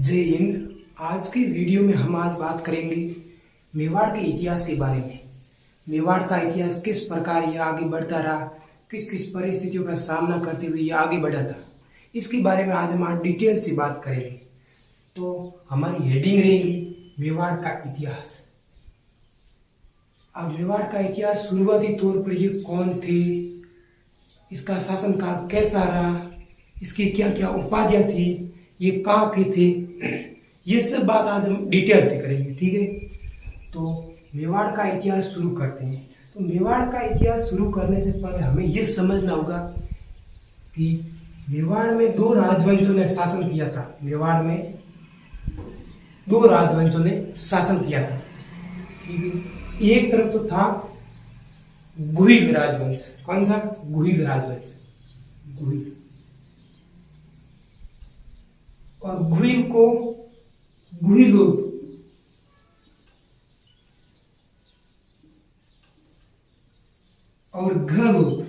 जय हिंद। आज की वीडियो में हम आज बात करेंगे मेवाड़ के इतिहास के बारे में। मेवाड़ का इतिहास किस प्रकार ये आगे बढ़ता रहा, किस किस परिस्थितियों का सामना करते हुए ये आगे बढ़ा था, इसके बारे में आज हम आज डिटेल से बात करेंगे। तो हमारी हेडिंग रहेगी मेवाड़ का इतिहास। अब मेवाड़ का इतिहास शुरुआती तौर पर ये कौन थे, इसका शासनकाल कैसा रहा, इसकी क्या क्या उपाधियां थी, ये कहाँ के थे, ये सब बात आज हम डिटेल से करेंगे। ठीक है, तो मेवाड़ का इतिहास शुरू करते हैं। तो मेवाड़ का इतिहास शुरू करने से पहले हमें ये समझना होगा कि मेवाड़ में दो राजवंशों ने शासन किया था। मेवाड़ में दो राजवंशों ने शासन किया था। ठीक है, एक तरफ तो था गुहिल राजवंश। कौन सा? गुहिल राजवंश। गुहिल, और गुहिल को गुहिलोत और घलोत,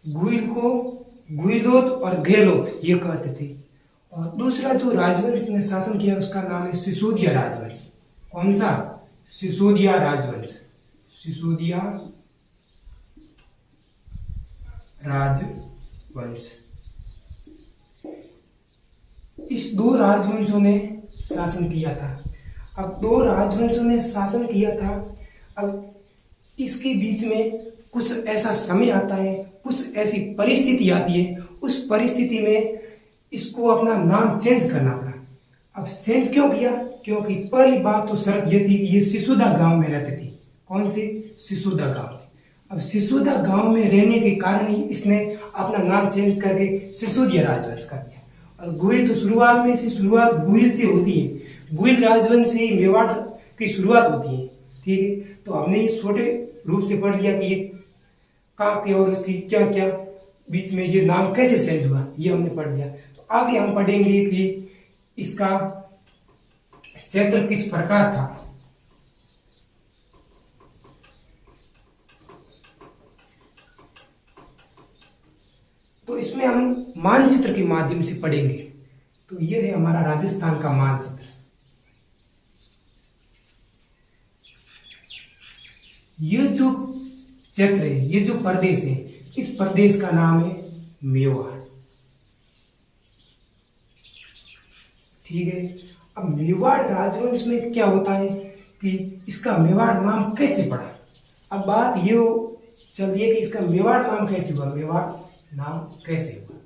गुहिल को गुहिलोत और घेलोत ये कहते थे। और दूसरा जो राजवंश ने शासन किया उसका नाम है सिसोदिया राजवंश। कौन सा? सिसोदिया राजवंश। सिसोदिया राजवंश। इस दो राजवंशों ने शासन किया था। अब दो राजवंशों ने शासन किया था। अब इसके बीच में कुछ ऐसा समय आता है, कुछ ऐसी परिस्थिति आती है, उस परिस्थिति में इसको अपना नाम चेंज करना पड़ा। अब चेंज क्यों किया? क्योंकि पहली बात तो शर्त ये थी कि ये सिसोदा गांव में रहती थी। कौन सी? सिसोदा गांव। अब सिसोदा गांव में रहने के कारण ही इसने अपना नाम चेंज करके सिसोदिया राजवंश कर दिया। और गुहिल तो शुरुआत में से शुरुआत गुहिल से होती है। गुहिल राजवंश से ही मेवाड़ की शुरुआत होती है। ठीक है, तो हमने ये छोटे रूप से पढ़ लिया कि ये कहाँ के और इसकी क्या क्या बीच में ये नाम कैसे चेंज हुआ, ये हमने पढ़ लिया। तो आगे हम पढ़ेंगे कि इसका क्षेत्र किस प्रकार था। तो इसमें हम मानचित्र के माध्यम से पढ़ेंगे। तो यह है हमारा राजस्थान का मानचित्र। ये जो क्षेत्र है, ये जो प्रदेश है, इस प्रदेश का नाम है मेवाड़। ठीक है, अब मेवाड़ राजवंश में क्या होता है कि इसका मेवाड़ नाम कैसे पड़ा। अब बात ये चल रही है कि इसका मेवाड़ नाम कैसे हुआ, मेवाड़ नाम कैसे हुआ।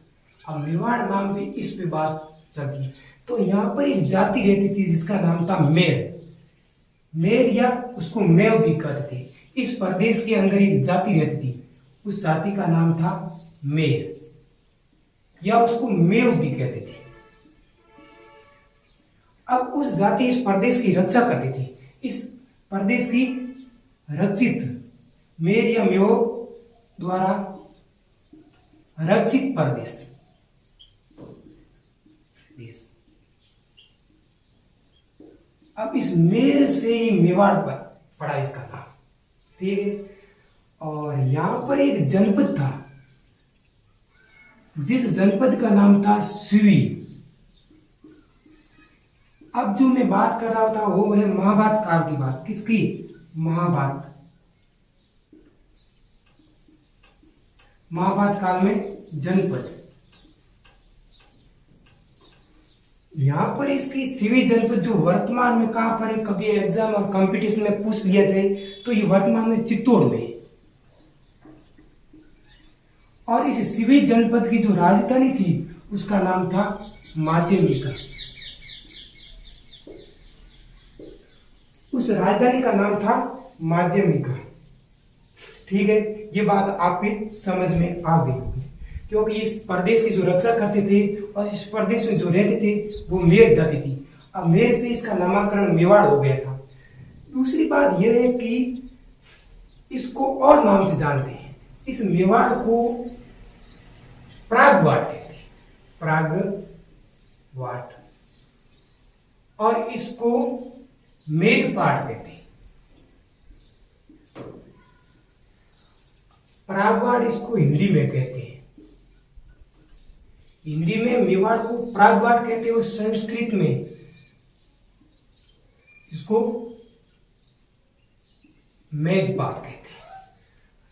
अब मेवाड़ नाम पे इस पे बात चलती है। तो यहाँ पर एक जाति रहती थी जिसका नाम था मेर। मेर या उसको मेव भी कहते थे। इस प्रदेश के अंदर एक जाति रहती थी, उस जाति का नाम था मेर या उसको मेव भी कहते थे। अब उस जाति इस प्रदेश की रक्षा करती थी। इस प्रदेश की रक्षित मेर या मेव द्वारा रक्षित प्रदेश। अब इस मेर से ही मेवाड़ पड़ा इसका नाम। ठीक है, और यहां पर एक जनपद था जिस जनपद का नाम था सिवी। अब जो मैं बात कर रहा था वो है महाभारत काल की बात। किसकी? महाभारत। महाभारत काल में जनपद। यहाँ पर इसकी सिवी जनपद जो वर्तमान में कहां पर है, कभी एग्जाम और कंपटीशन में पूछ लिया जाए तो ये वर्तमान में चित्तौड़ में है। और इस सिवी जनपद की जो राजधानी थी उसका नाम था माध्यमिका। उस राजधानी का नाम था माध्यमिका। ठीक है, ये बात आपके समझ में आ गई होगी, क्योंकि इस प्रदेश की जो रक्षा करते थे और इस प्रदेश में जो रहते थे वो मेर जाति थी। अब मेर से इसका नामकरण मेवाड़ हो गया था। दूसरी बात यह है कि इसको और नाम से जानते हैं। इस मेवाड़ को प्रागवाट कहते हैं, प्रागवाट। और इसको मेदपाट कहते हैं। प्रागवाट इसको हिंदी में कहते हैं। हिंदी में मेवाड़ को प्रागवाड़ कहते हैं और संस्कृत में इसको मेघपाट कहते हैं।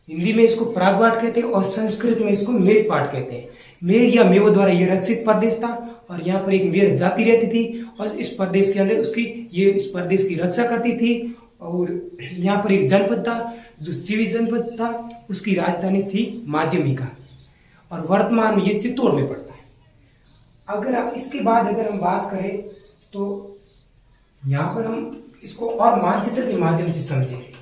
हिंदी में इसको प्रागवाड़ कहते हैं और संस्कृत में इसको मेघपाट कहते हैं। मेघ या मेवों द्वारा यह रक्षित प्रदेश था और यहाँ पर एक मेर जाति रहती थी और इस प्रदेश के अंदर उसकी ये इस प्रदेश की रक्षा करती थी। और यहाँ पर एक जनपद था जो चिवी जनपद था, उसकी राजधानी थी माध्यमिका और वर्तमान में ये चित्तौड़ में पड़ता है। अगर आप इसके बाद अगर हम बात करें तो यहाँ पर हम इसको और मानचित्र के माध्यम से समझें।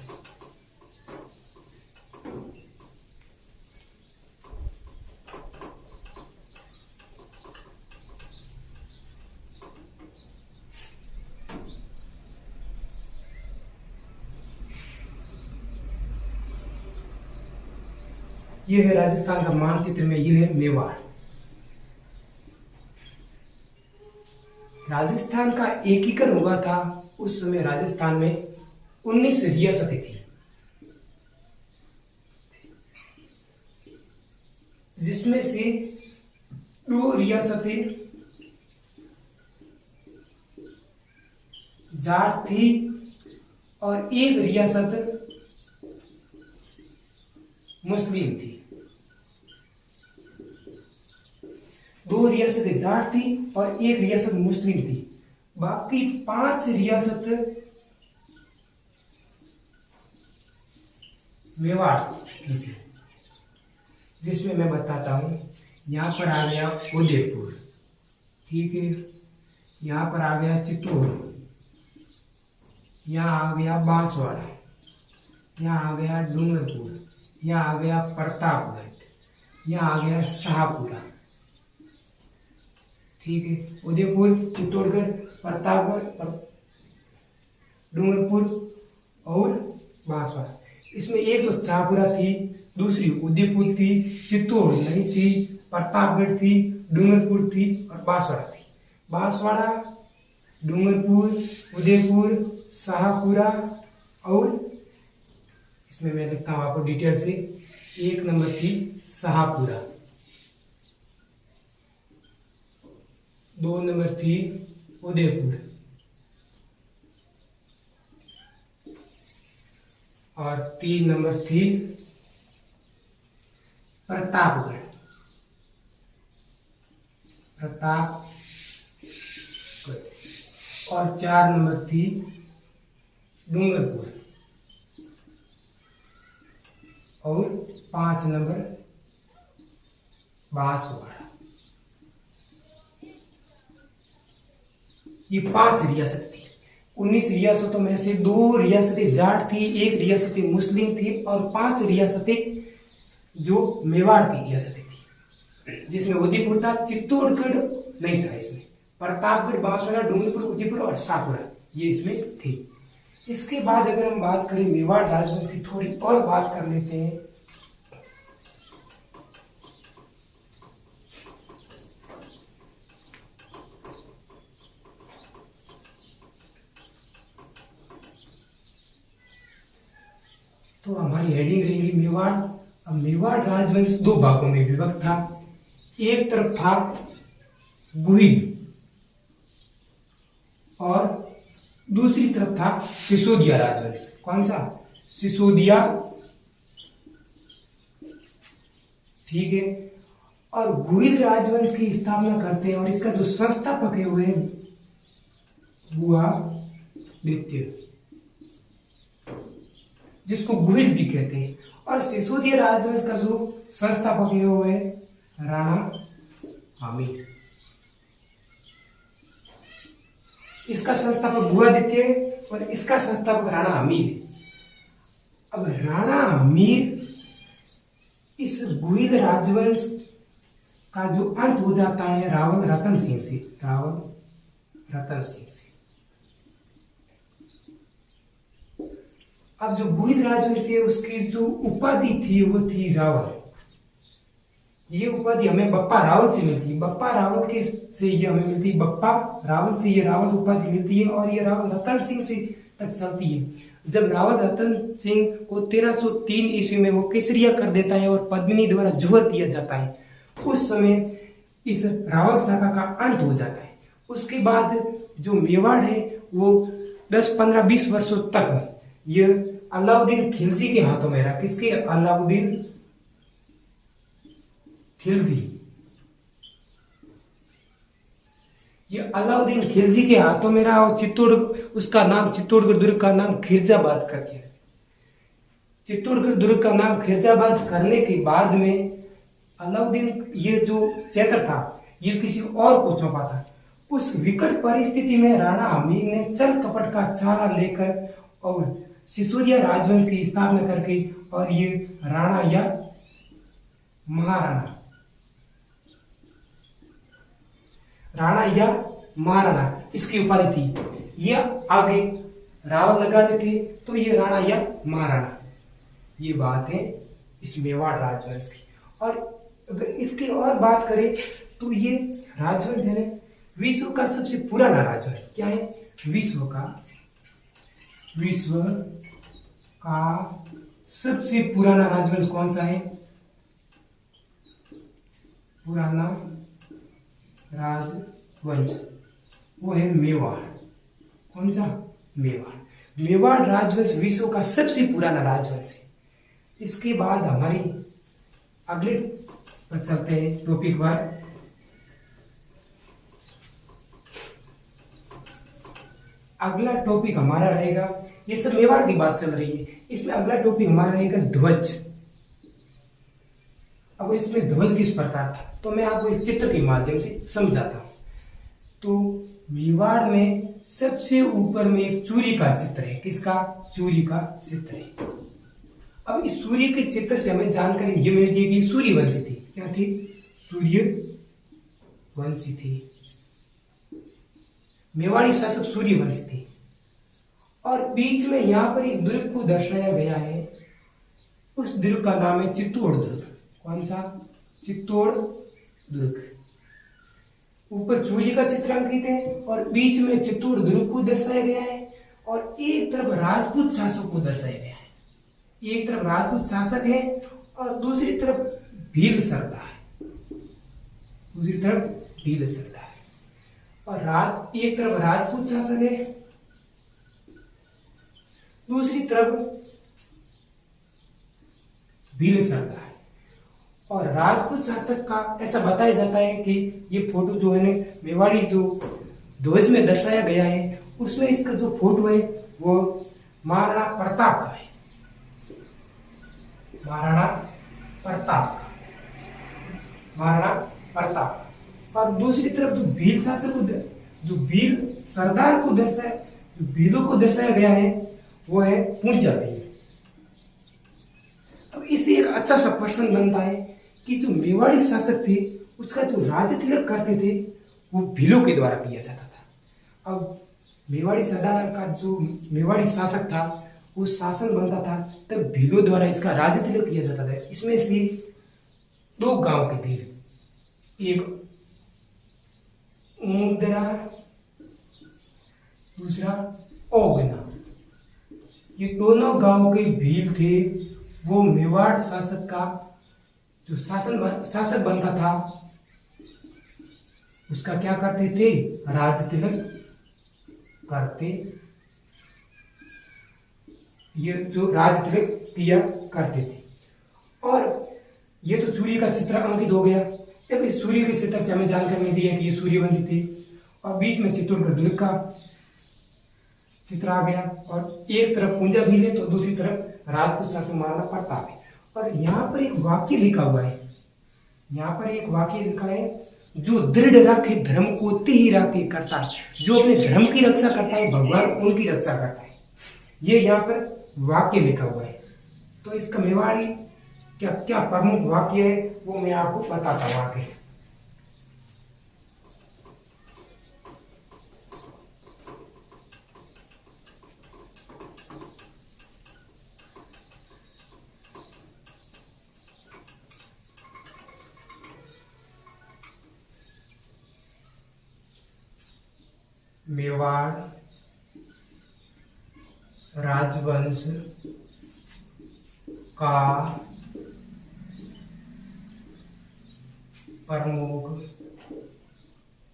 ये है राजस्थान का मानचित्र में, ये है मेवाड़। राजस्थान का एकीकरण हुआ था उस समय राजस्थान में 19 रियासतें थी, जिसमें से 2 रियासतें जाट थी और 1 रियासत मुस्लिम थी। 2 रियासतें जाट थी और 1 रियासत मुस्लिम थी। बाकी 5 रियासत मेवाड़ की थी, जिसमें मैं बताता हूं। यहां पर आ गया उदयपुर, ठीक है, यहां पर आ गया चित्तौड़, यहां आ गया बांसवाड़ा, यहां आ गया डूंगरपुर, यहाँ आ गया प्रतापगढ़, यहाँ आ गया शाहपुरा, ठीक है। उदयपुर, चित्तौड़गढ़, प्रतापगढ़, डूंगरपुर और बांसवाड़ा। इसमें एक तो शाहपुरा थी, दूसरी उदयपुर थी, चित्तौड़ नहीं थी, प्रतापगढ़ थी, डूंगरपुर थी और बांसवाड़ा थी। बांसवाड़ा, डूंगरपुर, उदयपुर, शाहपुरा और इसमें मैं लिखता हूं आपको डिटेल से। 1 नंबर थी शाहपुरा, 2 नंबर थी उदयपुर और 3 नंबर थी प्रतापगढ़, और 4 नंबर थी डूंगरपुर और 5 नंबर बांसवाड़ा। ये 5 रियासत थी। 19 रियासतों में से 2 रियासतें जाट थी, 1 रियासतें मुस्लिम थी और 5 रियासतें जो मेवाड़ की रियासतें थी, जिसमें उदयपुर था, चित्तौड़गढ़ नहीं था, इसमें प्रतापगढ़, बांसवाड़ा, डूंगरपुर, उदयपुर और शाहपुरा ये इसमें थे। इसके बाद अगर हम बात करें मेवाड़ राजवंश की, थोड़ी और बात कर लेते हैं। तो हमारी हेडिंग रहेगी मेवाड़। अब मेवाड़ राजवंश 2 भागों में विभक्त था। एक तरफ था गुहिल और दूसरी तरफ था सिसोदिया राजवंश। कौन सा? सिसोदिया, ठीक है। और गुहिल राजवंश की स्थापना करते हैं और इसका जो संस्थापक है वो है गुहादित्य, जिसको गुहिल भी कहते हैं। और सिसोदिया राजवंश का जो संस्थापक है वो है राणा आमिर। इसका संस्थापक गुहादित्य और इसका संस्थापक राणा आमिर। अब राणा आमिर इस गुहिल राजवंश का जो अंत हो जाता है रावल रतन सिंह से, अब जो गुहिल राजवंश है उसकी जो उपाधि थी वो थी रावल। ये उपाधि हमें बप्पा रावल से मिलती है। बप्पा रावल के से ये हमें मिलती है, बप्पा रावल से ये रावल उपाधि मिलती है और ये रावल रतन सिंह से तक चलती है। जब रावल रतन सिंह को 1303 ईस्वी में वो केसरिया कर देता है और पद्मिनी द्वारा जुहर किया जाता है, उस समय इस रावल शाखा का अंत हो जाता है। उसके बाद जो मेवाड़ है वो 10-15-20 वर्षों तक ये अलाउद्दीन खिलजी के हाथों में रहा। किसके? अलाउद्दीन खिलजी। ये अलाउद्दीन खिलजी के हाथों में रहा और चित्तौड़गढ़ दुर्ग का नाम खिरजाबाद कर दिया। चित्तौड़गढ़ दुर्ग का नाम खिरजाबाद करने के बाद में अलाउद्दीन ये जो क्षेत्र था ये किसी और को सौंपा था। उस विकट परिस्थिति में राणा हमीर ने चल कपट का चारा लेकर और सिसोदिया राजवंश की स्थापना करके, और ये राणा या महाराणा, राणा या महाराणा इसकी उपाधि थी। ये आगे रावल लगाते थे तो ये राणा या महाराणा। ये बात है इस मेवाड़ राजवंश की। और अगर इसकी और बात करें तो ये राजवंश है विश्व का सबसे पुराना राजवंश। क्या है? विश्व का सबसे पुराना राजवंश कौन सा है? पुराना राजवंश वो है मेवाड़। कौन सा? मेवाड़। मेवाड़ राजवंश विश्व का सबसे पुराना राजवंश है। इसके बाद हमारी अगले पर चलते हैं टॉपिक पर। अगला टॉपिक हमारा रहेगा, ये सब मेवाड़ की बात चल रही है, इसमें अगला टॉपिक हमारा रहेगा ध्वज। अब इसमें ध्वज किस प्रकार था तो मैं आपको इस चित्र के माध्यम से समझाता हूं। तो मेवाड़ में सबसे ऊपर में एक सूर्य का चित्र है। किसका? सूर्य का चित्र है। अब इस सूर्य के चित्र से हमें जानकारी ये मिलती है कि सूर्यवंशी थी। क्या थी? सूर्यवंशी थी। मेवाड़ी शासक सूर्यवंशी थे। और बीच में यहां पर एक दुर्ग को दर्शाया गया है। उस दुर्ग का नाम है चित्तौड़ दुर्ग। कौन सा? चित्तौड़ दुर्ग। ऊपर सूर्य का चित्र अंकित है और बीच में चित्तौड़ दुर्ग को दर्शाया गया है और एक तरफ राजपूत शासक को दर्शाया गया है। एक तरफ राजपूत शासक है और दूसरी तरफ भील सरदार है। दूसरी तरफ भील सरदार है और एक तरफ राजपूत शासक है, दूसरी तरफ भील सरदार है। और राजपूत शासक का ऐसा बताया जाता है कि ये फोटो जो है मेवाड़ी जो ध्वज में दर्शाया गया है उसमें इसका जो फोटो है वो महाराणा प्रताप का है। महाराणा प्रताप का, महाराणा प्रताप। और दूसरी तरफ जो भील शासक को, जो भील सरदार को दर्शाया, जो भीलों को दर्शाया गया है वो है पूंजा भील। अब इससे एक अच्छा सा प्रश्न बनता है कि जो मेवाड़ी शासक थे उसका जो राज्य तिलक करते थे वो भीलों के द्वारा किया जाता था। अब मेवाड़ी सरदार का जो मेवाड़ी शासक था वो शासन बनता था तब भीलों द्वारा इसका राज्य तिलक किया जाता था। इसमें से दो गांव के भील, एक मुद्रा दूसरा ओगना, ये दोनों गांव के भील थे। वो मेवाड़ शासक का जो शासक बनता था उसका क्या करते थे? राज तिलक करते। ये जो राज तिलक किया करते थे। और ये तो सूर्य का चित्र अंकित हो गया। अब इस सूर्य के चित्र से हमें जानकारी मिलती है कि ये सूर्यवंशी थे और बीच में चित्तौड़गढ़ दुर्ग का चित्र आ गया और एक तरफ पूंजा भील है तो दूसरी तरफ राजपूत शासक महाराणा प्रताप है। और यहाँ पर एक वाक्य लिखा हुआ है, यहाँ पर एक वाक्य लिखा है, जो दृढ़ राखे धर्म को तिहि राखे करता। जो अपने धर्म की रक्षा करता है भगवान उनकी रक्षा करता है। ये यहाँ पर वाक्य लिखा हुआ है। तो इसका मेवाड़ी क्या क्या प्रमुख वाक्य है वो मैं आपको बताता हूँ आगे। मेवाड़ राजवंश का प्रमुख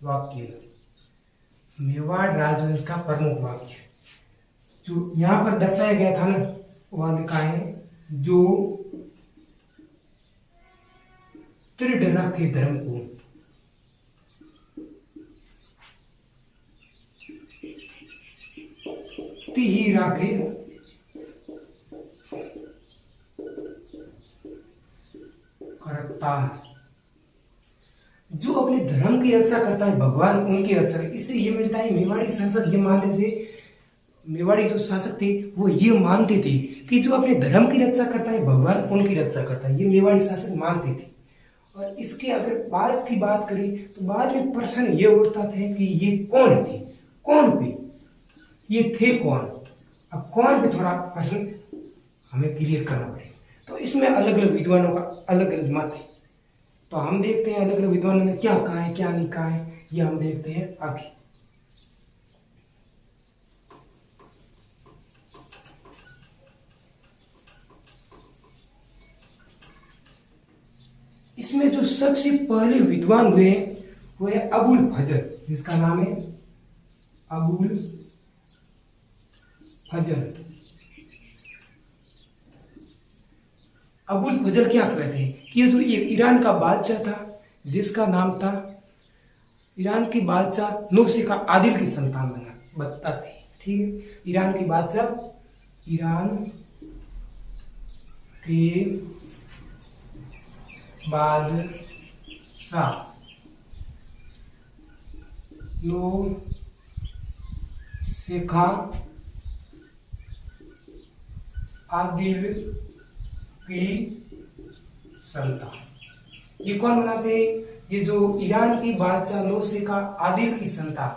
वाक्य, मेवाड़ राजवंश का प्रमुख वाक्य जो यहां पर दर्शाया गया था ना, वह लिखा है, जो दृढ़ रखे धर्म को, ही राखे करता, जो अपने धर्म की रक्षा करता है भगवान उनकी रक्षा करता है। इससे ये मिलता है, मेवाड़ी शासक ये मानते थे, मेवाड़ी जो शासक थे वो ये मानते थे कि जो अपने धर्म की रक्षा करता है भगवान उनकी रक्षा करता है, ये मेवाड़ी शासक मानते थे। और इसके अगर बाद की बात करें तो बाद में प्रश्न ये उठता था कि ये कौन थे, कौन पे ये थे कौन। अब कौन पे थोड़ा प्रश्न हमें क्लियर करना पड़ेगा। तो इसमें अलग अलग विद्वानों का अलग अलग मत है, तो हम देखते हैं अलग अलग विद्वानों ने क्या कहा है क्या नहीं कहा है, ये हम देखते हैं आगे। इसमें जो सबसे पहले विद्वान हुए वो है अबुल फजल, जिसका नाम है अबुल फजल। अबुल फजल क्या कहते हैं कि ये जो ईरान का बादशाह था, जिसका नाम था, ईरान के बादशाह नौसे का आदिल की संतान बना बताते हैं, ठीक है। ईरान के बादशाह, ईरान के बादशाह नौसेखा आदिल की संतान। ये कौन बनाते हैं? ये जो ईरान की बादशाह नौसेखा आदिल की संतान,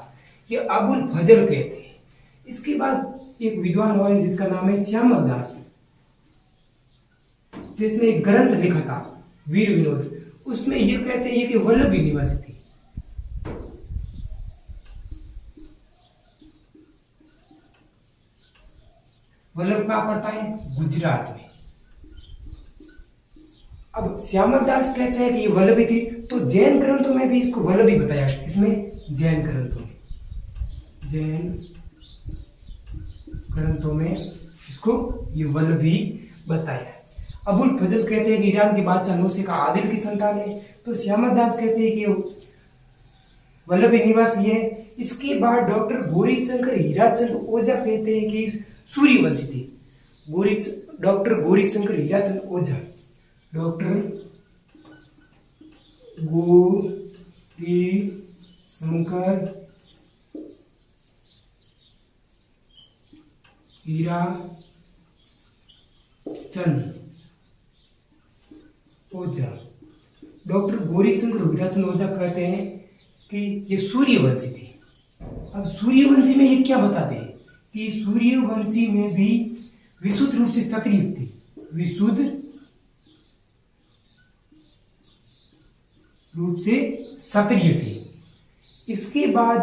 ये अबुल फजल कहते हैं। इसके बाद एक विद्वान हुआ जिसका नाम है श्यामल दास, जिसने एक ग्रंथ लिखा था वीर विनोद। उसमें ये कहते हैं कि वल्लभी निवासी थी। वल्लभ कहाँ पड़ता है? गुजरात में। अब श्यामल दास कहते हैं कि ये वल्लभी थी, तो जैन ग्रंथों में भी इसको वल्लभी बताया है। इसमें जैन ग्रंथों में इसको ये वल्लभी बताया है। अबुल फजल कहते हैं कि ईरान के बादशाह नौसेखा आदिल की संतान है, तो श्यामल दास कहते हैं कि वल्लभी निवासी है। इसके बाद डॉक्टर गौरीशंकर हीराचंद ओझा कहते हैं कि सूर्यवंशी थे। डॉक्टर गौरीशंकर हीराचंद ओझा, डॉक्टर गौरीशंकर हीराचंद ओझा, डॉक्टर गौरीशंकर हीराचंद ओझा कहते हैं कि ये सूर्यवंशी थे। अब सूर्यवंशी में ये क्या बताते हैं कि सूर्यवंशी में भी विशुद्ध रूप से क्षत्रिय थे, विशुद्ध रूप से क्षत्रिय थे। इसके बाद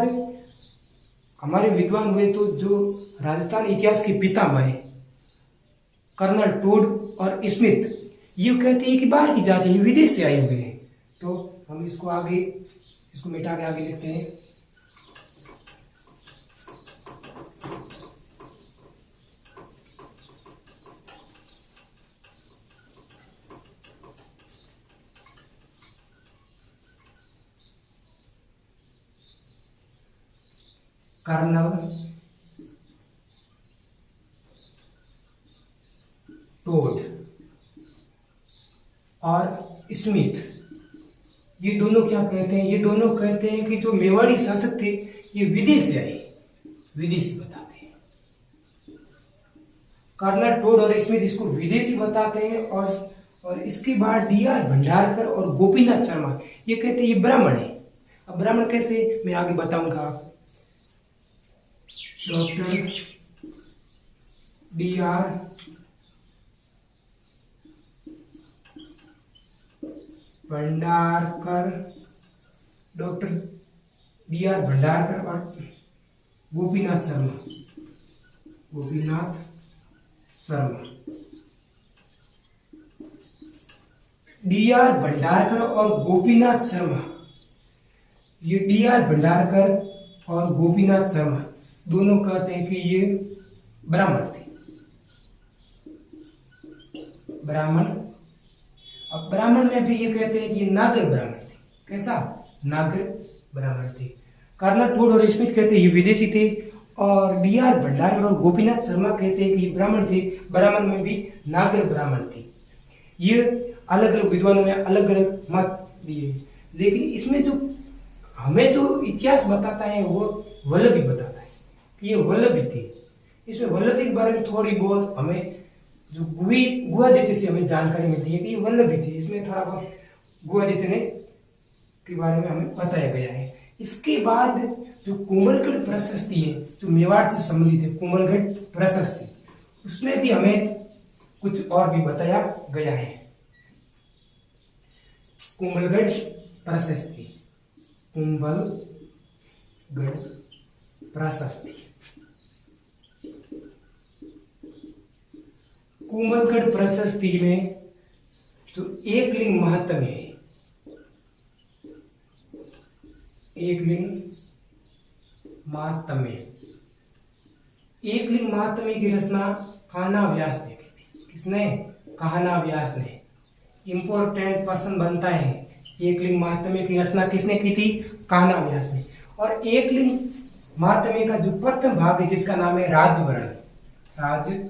हमारे विद्वान हुए तो जो राजस्थान इतिहास के पितामह है कर्नल टोड और स्मिथ, ये कहते हैं कि बाहर की जाति, विदेश से आए हुए हैं। तो हम इसको मिटा के आगे लिखते हैं। कर्नल टोड और स्मिथ, ये दोनों क्या कहते हैं? ये दोनों कहते हैं कि जो मेवाड़ी शासक थे ये विदेश से आए, विदेशी बताते हैं। कर्नल टोड और स्मिथ इसको विदेशी बताते हैं। और इसके बाद D.R. भंडारकर और गोपीनाथ शर्मा ये कहते हैं ये ब्राह्मण है। अब ब्राह्मण कैसे, मैं आगे बताऊंगा। Doctor D.R. Bhandarkar, doctor D.R. Bhandarkar और गोपीनाथ शर्मा, D.R. भंडारकर और गोपीनाथ शर्मा ये D.R. भंडारकर और गोपीनाथ शर्मा दोनों कहते हैं कि ये ब्राह्मण थे। ब्राह्मण, अब ब्राह्मण में भी ये कहते हैं कि ये नागर ब्राह्मण थे। कैसा? नागर ब्राह्मण थे। कर्नल टोड और स्मिथ कहते हैं ये विदेशी थे, और D.R. भंडारकर और गोपीनाथ शर्मा कहते हैं कि ये ब्राह्मण थे। ब्राह्मण में भी नागर ब्राह्मण थे। ये अलग अलग विद्वानों ने अलग अलग मत दिए, लेकिन इसमें जो हमें जो इतिहास बताता है वो वल्लभी बताता है कि ये वल्लभी थे। इसमें वल्लभी के बारे में थोड़ी बहुत हमें जो गुहादित्य से हमें जानकारी मिलती है कि ये वल्लभी थे। इसमें थोड़ा बहुत गुहादित्य ने के बारे में हमें बताया गया है। इसके बाद जो कोमलगढ़ प्रशस्ति है, जो मेवाड़ से संबंधित है, कोमलगढ़ प्रशस्ति, उसमें भी हमें कुछ और भी बताया गया है। कोमलगढ़ प्रशस्ति, कोमलगढ़ प्रशस्ति, कोमलगढ़ प्रशस्ति में जो एकलिंग महात्म्य है, एकलिंग महात्म्य, एकलिंग महात्म्य की रचना कान्हा व्यास ने की थी। किसने? कान्हा व्यास ने। इंपॉर्टेंट पर्सन बनता है। एकलिंग महात्म्य की रचना किसने की थी? कान्हा व्यास ने। और एकलिंग महात्म्य का जो प्रथम भाग है जिसका नाम है राजवर्ण, राजवर्ण,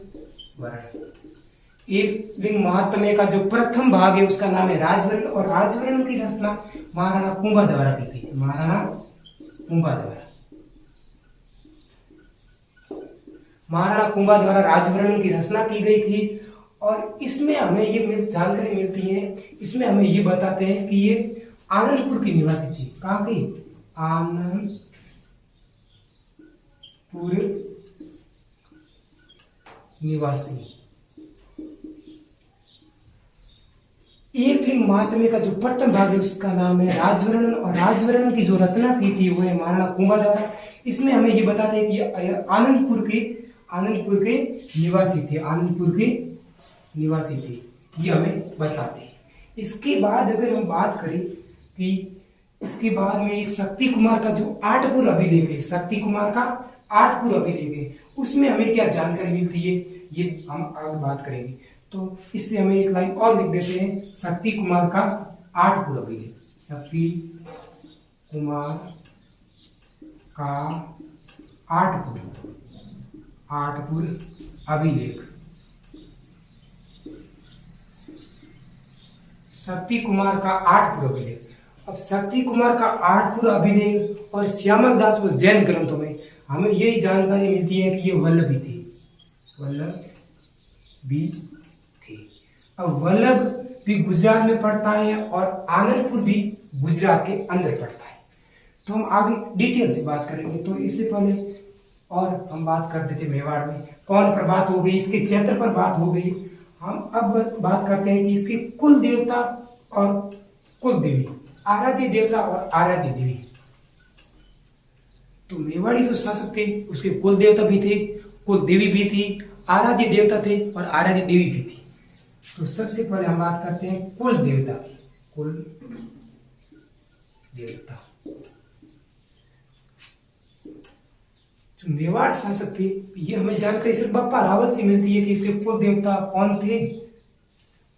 एकलिंग महात्म्य का जो प्रथम भाग है उसका नाम है राजवर्ण, और राजवर्ण की रचना महाराणा कुंभा द्वारा की गई थी। महाराणा कुंभा द्वारा, महाराणा कुंभा द्वारा राजवर्ण की रचना की गई थी। और इसमें हमें ये जानकारी मिलती है, इसमें हमें ये बताते हैं कि ये आनंदपुर की निवासी थी। कहाँ की? आनंदपुर निवासी। एकलिंग महात्म्य का जो प्रथम भाग है उसका नाम है राजवर्ण, और राजवर्ण की जो रचना की थी वो है महाराणा कुंभा द्वारा। इसमें हमें ये बताते हैं कि आनंदपुर के निवासी थे, आनंदपुर के निवासी थे, ये हमें बताते हैं। इसके बाद अगर हम बात करें कि इसके बाद में एक शक्ति कुमार का जो आठपुर अभिलेख है, शक्ति कुमार का आठपुर अभिलेख है, उसमें हमें क्या जानकारी मिलती है ये हम आगे बात करेंगे। तो इससे हमें एक लाइन और लिख देते हैं, शक्ति कुमार का आठपुर अभिलेख, शक्ति कुमार का आठपुर अभिलेख, शक्ति कुमार का आठपुर अभिलेख। अब शक्ति कुमार का आठपुर अभिलेख और श्यामक दास को जैन ग्रंथों में हमें यही जानकारी मिलती है कि ये वल्लभी थे, वल्लभी थे। अब वल्लभ भी गुजरात में पड़ता है और आनंदपुर भी गुजरात के अंदर पड़ता है। तो हम आगे डिटेल से बात करेंगे। तो इससे पहले और हम बात कर देते मेवाड़ में कौन पर बात हो गई, इसके क्षेत्र पर बात हो गई। हम अब बात करते हैं कि इसके कुल देवता और कुल देवी, आराध्य देवता और आराध्य देवी। तो मेवाड़ी जो शासक थे उसके कुल देवता भी थे, कुल देवी भी थी, आराध्य देवता थे और आराध्य देवी भी थी। तो सबसे पहले हम बात करते हैं कुल देवता की। कुल देवता, जो मेवाड़ शासक थे ये हमें जानकारी सिर्फ बप्पा रावत से मिलती है कि इसके कुल देवता कौन थे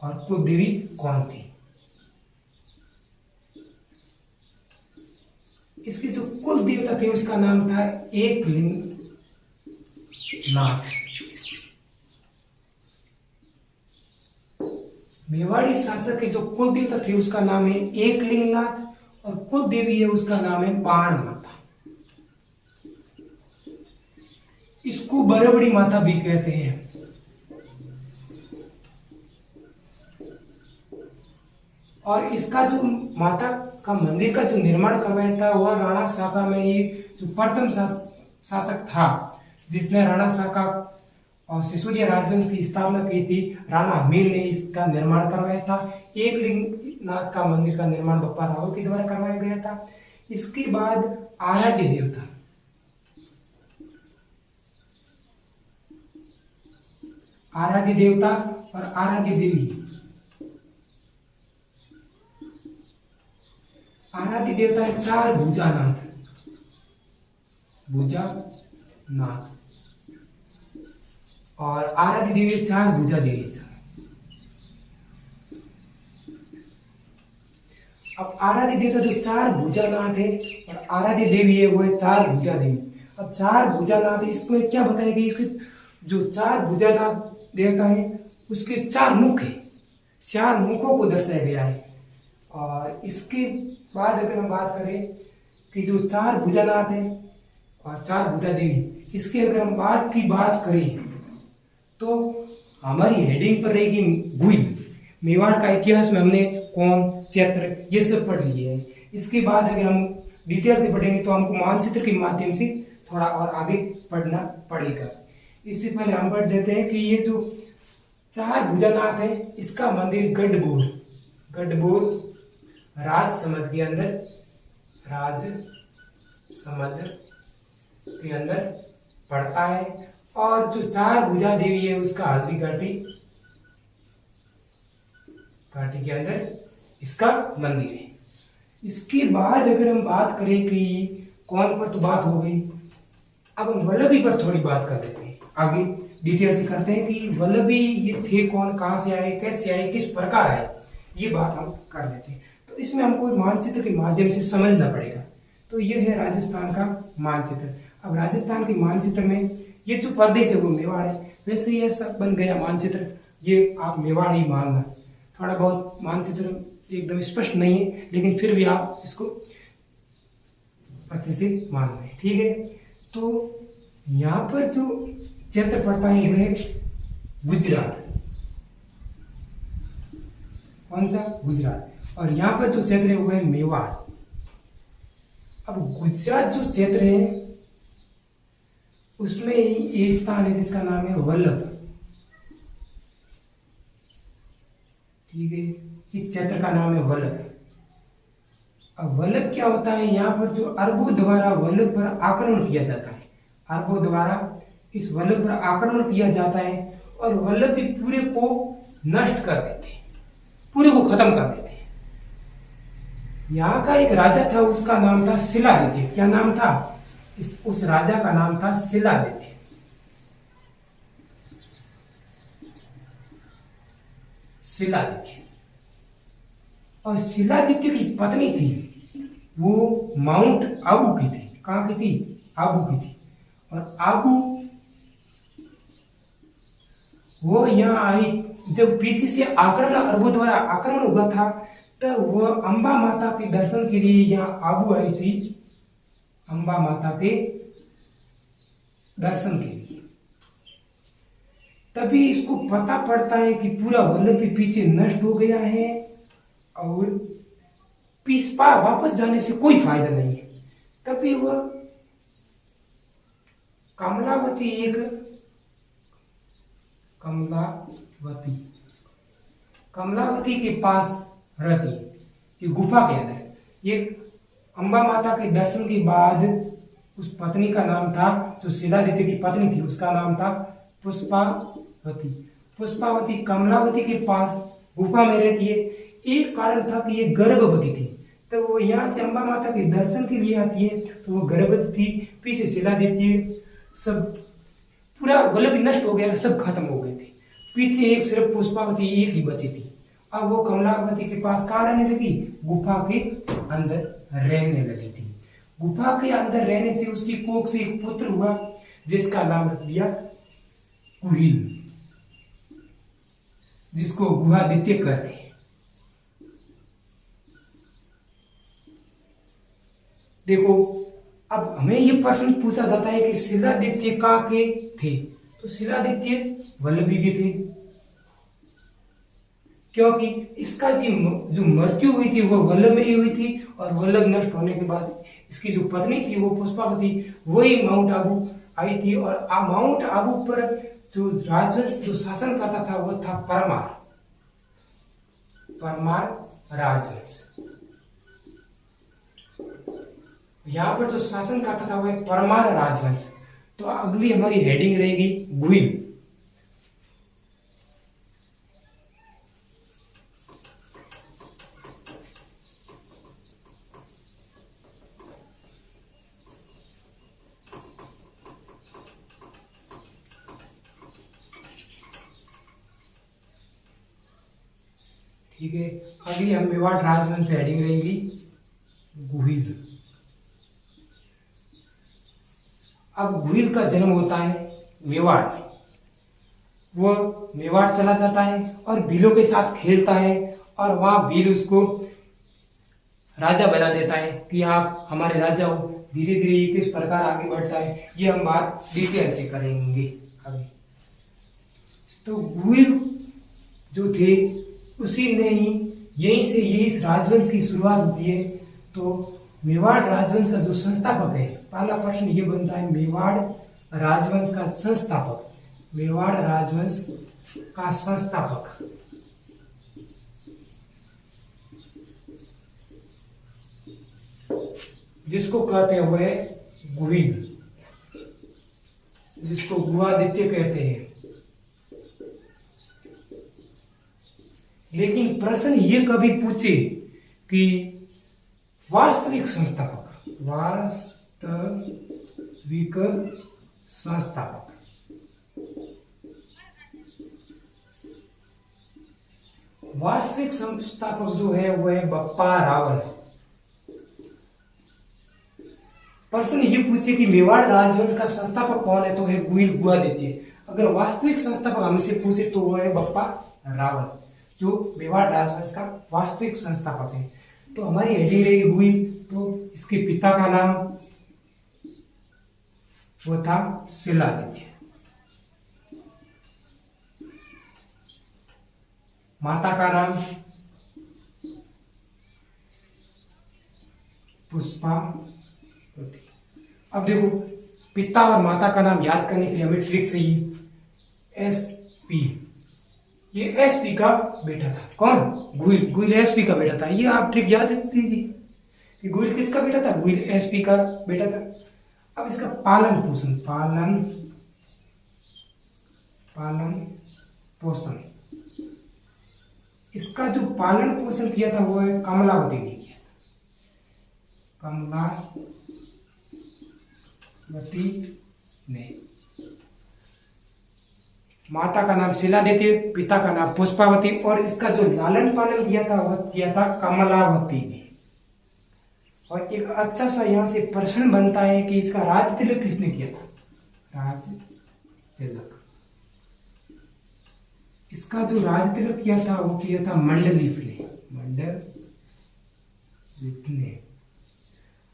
और कुल देवी कौन थी। इसके जो कुल देवता थे उसका नाम था एकलिंग नाथ। मेवाड़ी शासक के जो कुल देवता थे उसका नाम है एकलिंग नाथ, और कुल देवी है उसका नाम है बाण माता। इसको बरबड़ी माता भी कहते हैं। और इसका जो माता का मंदिर का जो निर्माण करवाया था वह राणा साका में ही जो प्रथम शासक था जिसने राणा साका और सिसोदिया राजवंश की स्थापना की थी, राणा हमीर ने इसका निर्माण करवाया था। एकलिंगनाथ का मंदिर का निर्माण बप्पा रावल के द्वारा करवाया गया था। इसके बाद आराध्य देवता, आराध्य देवता और आराध्य देवी। आराध्य देवता है चार भुजानाथ, भुजानाथ, और आराध्य देवी है चार भुजा देवी। अब आराध्य देवता जो चार भुजानाथ है और आराध्य देवी है वो है चार भुजा देवी। अब चार भुजानाथ है, इसमें क्या बताया गया, इसके जो चार भुजानाथ देवता है उसके चार मुख है, चार मुखों को दर्शाया गया है। और इसके बाद अगर हम बात करें कि जो चार भुजानाथ है और चार भुजा देवी, इसके अगर हम बात करें तो हमारी हेडिंग पर रहेगी गुहिल। मेवाड़ का इतिहास में हमने कौन, चैत्र, ये सब पढ़ लिए है। इसके बाद अगर हम डिटेल से पढ़ेंगे तो हमको मानचित्र के माध्यम से थोड़ा और आगे पढ़ना पड़ेगा। इससे पहले हम पढ़ देते हैं कि ये जो चार भुजानाथ है इसका मंदिर गढ़बोर राजसमंद के अंदर पड़ता है। और जो चार भुजा देवी है उसका हल्दी घाटी के अंदर इसका मंदिर है। इसके बाद अगर हम बात करें कि कौन पर तो बात हो गई, अब हम वल्लभी पर थोड़ी बात कर लेते हैं, आगे डिटेल से करते हैं कि वल्लभी ये थे कौन, कहाँ से आए, कैसे आए, किस प्रकार आए, ये बात हम कर लेते हैं। तो इसमें हमको मानचित्र के माध्यम से समझना पड़ेगा। तो ये है राजस्थान का मानचित्र। अब राजस्थान के मानचित्र में ये जो प्रदेश है वो मेवाड़ है, वैसे ये सब बन गया मानचित्र, ये आप मेवाड़ ही मानना। थोड़ा बहुत मानचित्र एकदम स्पष्ट नहीं है लेकिन फिर भी आप इसको अच्छे से मान लें, ठीक है। तो यहाँ पर जो क्षेत्र पड़ता है वो है गुजरात, कौन सा, गुजरात। और यहाँ पर जो क्षेत्र है वो है मेवाड़। अब गुजरात जो क्षेत्र है उसमें ये स्थान है जिसका नाम है वल्लभ, ठीक है। इस क्षेत्र का नाम है वल्लभ। अब वल्लभ क्या होता है, यहाँ पर जो अरबों द्वारा वल्लभ पर आक्रमण किया जाता है, अरबों द्वारा इस वल्लभ पर आक्रमण किया जाता है और वल्लभ भी पूरे को नष्ट कर देते हैं, पूरे को खत्म कर देते हैं। यहाँ का एक राजा था, उसका नाम था शिलादित्य। क्या नाम था, उस राजा का नाम था शिलादित्य। और शिलादित्य की पत्नी थी वो माउंट आबू की थी। कहाँ की थी, आबू की थी। और आबू वो यहाँ आई जब पीछे से आक्रमण, अरबों द्वारा आक्रमण हुआ था, तब वो अंबा माता के दर्शन के लिए यहाँ आबू आई थी, अंबा माता के दर्शन के लिए। तभी इसको पता पड़ता है कि पूरा वल्लभ भी पीछे नष्ट हो गया है और पिछपा वापस जाने से कोई फायदा नहीं है। तभी वह कमलावती के पास रहती, ये गुफा के अंदर। ये अंबा माता के दर्शन के बाद उस पत्नी का नाम था, जो शिलादित्य की पत्नी थी, उसका नाम था पुष्पावती। पुष्पावती कमलावती के पास गुफा में रहती है। एक कारण था कि ये गर्भवती थी, तो वो यहाँ से अंबा माता के दर्शन के लिए आती है, तो वो गर्भवती थी। पीछे शिलादित्य सब पूरा वल्लभ नष्ट हो गया, सब खत्म हो गए थे। पीछे एक सिर्फ पुष्पावती एक ही बची थी। अब वो कमलावती के पास कहाँ रहने लगी, गुफा के अंदर रहने लगी थी। गुफा के अंदर रहने से उसकी कोख से एक पुत्र हुआ जिसका नाम रख दिया गुहिल, जिसको गुहादित्य कहते हैं। देखो, अब हमें ये प्रश्न पूछा जाता है कि शिलादित्य कहाँ के थे, तो शिलादित्य वल्लभी के थे, क्योंकि इसका जो मृत्यु हुई थी वो वल्लभ में ही हुई थी। और वल्लभ नष्ट होने के बाद इसकी जो पत्नी थी वो पुष्पावती, वही माउंट आबू आई थी। और माउंट आबू पर जो राजवंश जो शासन करता था वो था परमार राजवंश। यहाँ पर जो शासन करता था वह परमार राजवंश। तो अगली हमारी हेडिंग रहेगी गुहिल। ठीक है। अगली हम मेवाड़ राजवंश हेडिंग रहेगी गुहिल। अब गुहिल का जन्म होता है मेवाड़ में। वो मेवाड़ चला जाता है और भीलों के साथ खेलता है और वहां भील उसको राजा बना देता है कि आप हमारे राजा हो। धीरे धीरे ये किस प्रकार आगे बढ़ता है ये हम बात डिटेल से करेंगे अभी। तो गुहिल जो थे उसी ने ही यहीं से ये इस राजवंश की शुरुआत होती है। तो मेवाड़ राजवंश का जो संस्थापक है, पहला प्रश्न ये बनता है मेवाड़ राजवंश का संस्थापक, मेवाड़ राजवंश का संस्थापक। जिसको कहते हैं वो है गुहिल, जिसको गुहादित्य कहते हैं। लेकिन प्रश्न ये कभी पूछे कि वास्तविक संस्थापक, वास्तविक संस्थापक, वास्तविक संस्थापक जो है वो है बप्पा रावल। प्रश्न ये पूछे कि मेवाड़ राजवंश का संस्थापक कौन है तो है गुहिल गुहादित्य। अगर वास्तविक संस्थापक हमसे पूछे तो वो है बप्पा रावल, जो मेवाड़ राजवंश का वास्तविक संस्थापक है। तो हमारी हेडिंग रहेगी गुहिल। तो इसके पिता का नाम वो था शिलादित्य, माता का नाम पुष्पावती। अब देखो पिता और माता का नाम याद करने के लिए हमें ट्रिक चाहिए। एसपी, ये एसपी का बेटा था। कौन? गुहिल। गुहिल एसपी का बेटा था। ये आप ट्रिक याद रखती थी कि गुहिल किसका बेटा था? गुहिल एसपी का बेटा था। अब इसका पालन पोषण, पालन पोषण, इसका जो पालन पोषण किया था वो है कमलावती ने किया था। कमलावती ने। माता का नाम शिलादित्य, पिता का नाम पुष्पावती, और इसका जो लालन पालन किया था वह किया था कमलावती ने। और एक अच्छा सा यहाँ से प्रश्न बनता है कि इसका राज तिलक किसने किया था? राज तिलक, इसका जो राज तिलक किया था वो किया था मंडलीक ने।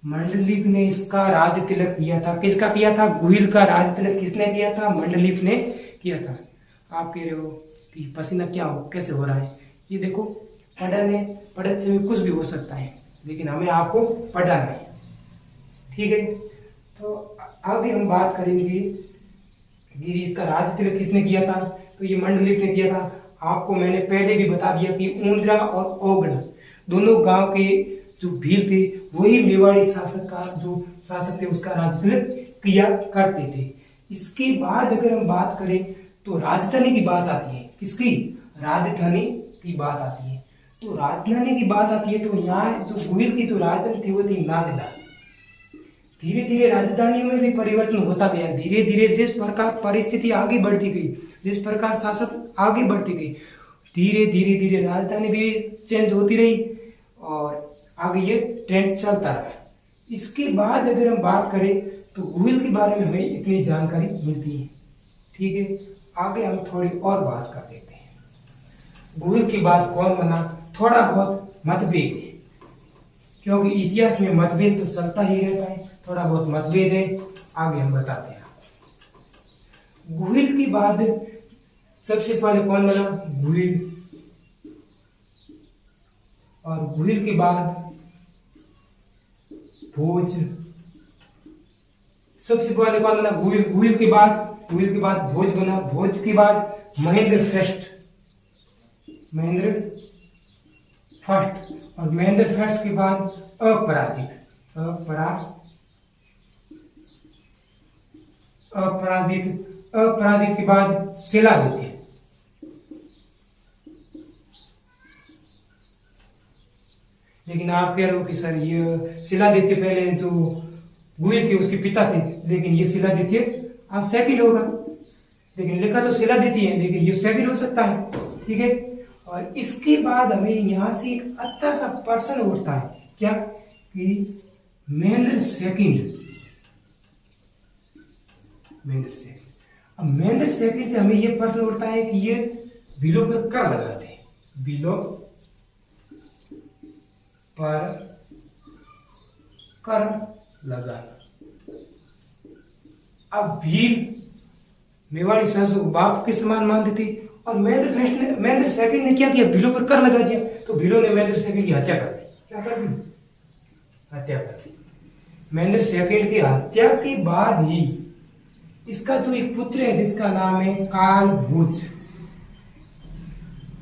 मंडलीक ने इसका राज तिलक किया था। किसका किया था? गुहिल का राज तिलक किसने किया था? मंडलीक ने किया था। आप कह रहे हो कि पसीना क्या हो, कैसे हो रहा है? ये देखो पढ़ने से कुछ भी हो सकता है, लेकिन हमें आपको पढ़ना है, ठीक है। तो अभी हम बात करेंगे कि इसका राज तिलक किसने किया था। तो ये मंडलीक ने किया था। आपको मैंने पहले भी बता दिया कि ऊंद्रा और ओगड़ दोनों गांव के जो भील थे वही मेवाड़ी शासक का जो शासक थे उसका राज तिलक किया करते थे। इसके बाद अगर हम बात करें तो राजधानी की बात आती है। किसकी? राजधानी की बात आती है। तो राजधानी की बात आती है तो यहाँ जो गुहिल की जो राजधानी थी वो थी नागदा। धीरे धीरे राजधानियों में भी परिवर्तन होता गया। धीरे धीरे जिस प्रकार परिस्थिति आगे बढ़ती गई, जिस प्रकार शासन आगे बढ़ती गई, धीरे धीरे राजधानी भी चेंज होती रही और आगे ये ट्रेंड चलता रहा। इसके बाद अगर हम बात करें तो गुहिल के बारे में हमें इतनी जानकारी मिलती है, ठीक है। आगे हम थोड़ी और बात कर लेते हैं। गुहिल के बाद कौन बना? थोड़ा बहुत मतभेद है, क्योंकि इतिहास में मतभेद तो चलता ही रहता है। थोड़ा बहुत मतभेद है, आगे हम बताते हैं। गुहिल के बाद सबसे पहले कौन बना? गुहिल। और गुहिल के बाद भोज। सबसे पहले कौन बना? गुहिल। गुहिल के बाद भोज बना। भोज के बाद महेंद्र फर्स्ट, और महेंद्र फर्स्ट के बाद अपराजित के बाद शिलादित्य। लेकिन आप कह रहे हो कि सर ये शिलादित्य पहले जो गुहिल थे उसके पिता थे, लेकिन ये शिलादित्य आप सेकंड होगा। लेकिन लिखा तो शिलादित्य है, लेकिन ये सेकंड हो सकता है, ठीक है। और इसके बाद हमें यहाँ से एक अच्छा सा प्रश्न उठता है, क्या कि महेंद्र सेकंड। अब महेंद्र सेकंड से हमें ये प्रश्न उठता है कि ये बिलों पर कर लगाते हैं, बिलों पर कर लगाना। अब भील मेवाड़ी शासक बाप के समान मानते थे और महेंद्र सेकंड ने क्या किया, बिलों पर कर लगा दिया। तो बिलों ने महेंद्र सेकंड की हत्या कर दी। क्या कर दी? हत्या कर दी। महेंद्र सेकंड की हत्या के बाद ही इसका जो एक पुत्र है जिसका नाम है काल भोज,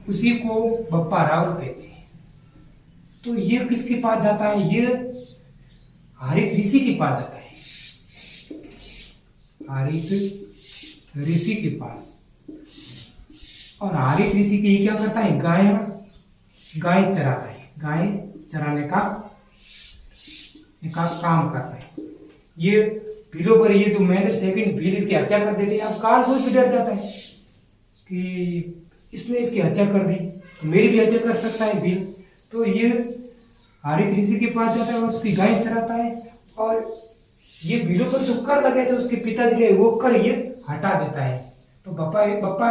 उसी को बप्पा रावल कहते हैं। तो ये किसके पास जाता है? ये हरित ऋषि के पास जाता है, हरित ऋषि के पास। और हरित ऋषि के ये क्या करता है? गाय चराता है, गाय चराने का काम करता है। ये भीलों पर, ये जो महेंद्र सेकंड भील इसकी हत्या कर देते हैं। अब काल भोज भी डर जाता है कि इसने इसकी हत्या कर दी तो मेरी भी हत्या कर सकता है भील। तो ये हरित ऋषि के पास जाता है और उसकी गाय चराता है। और ये भीलों पर जो कर लगाए थे उसके पिताजी ने, वो कर ये हटा देता है। तो बप्पा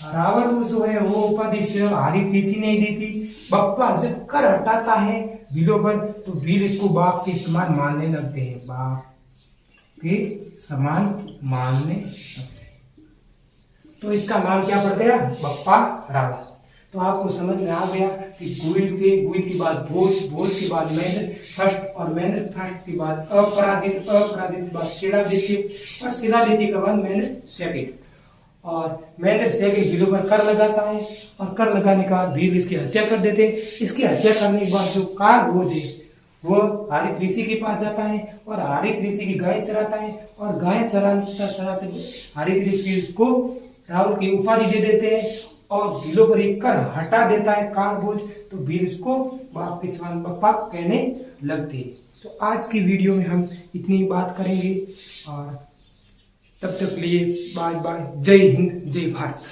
रावल जो है वो उपाधि सिर्फ हरित ऋषि ने ही दी थी। बप्पा जब कर हटाता है भीलों पर तो भील इसको बाप के समान मानने लगते हैं, बाप के समान मानने लगते हैं। तो इसका नाम क्या पड़ गया? बप्पा रावल। तो आपको समझ में आ गया कि गोइल थे, गोइल के बाद भोज, भोज के बाद महेंद्र फर्स्ट और महेंद्र फर्स्ट के बाद अपराजित के बाद शिलादित्य और शिलादित्य के बाद महेंद्र सेकंड। और महेंद्र सेकंड भीलों पर कर लगाता है और कर लगाने के बाद भील इसकी हत्या कर देते। इसकी हत्या करने के बाद जो काल भोज है वो हरित ऋषि के पास जाता है और हरित ऋषि की गाय चराता है। और गाय चराते हरित ऋषि उसको रावल की उपाधि दे देते हैं और भीलों पर एक कर हटा देता है काल भोज। तो भील उसको बाप के समान बप्पा कहने लगते हैं। तो आज की वीडियो में हम इतनी बात करेंगे और तब तक लिए बाय बाय। जय हिंद, जय भारत।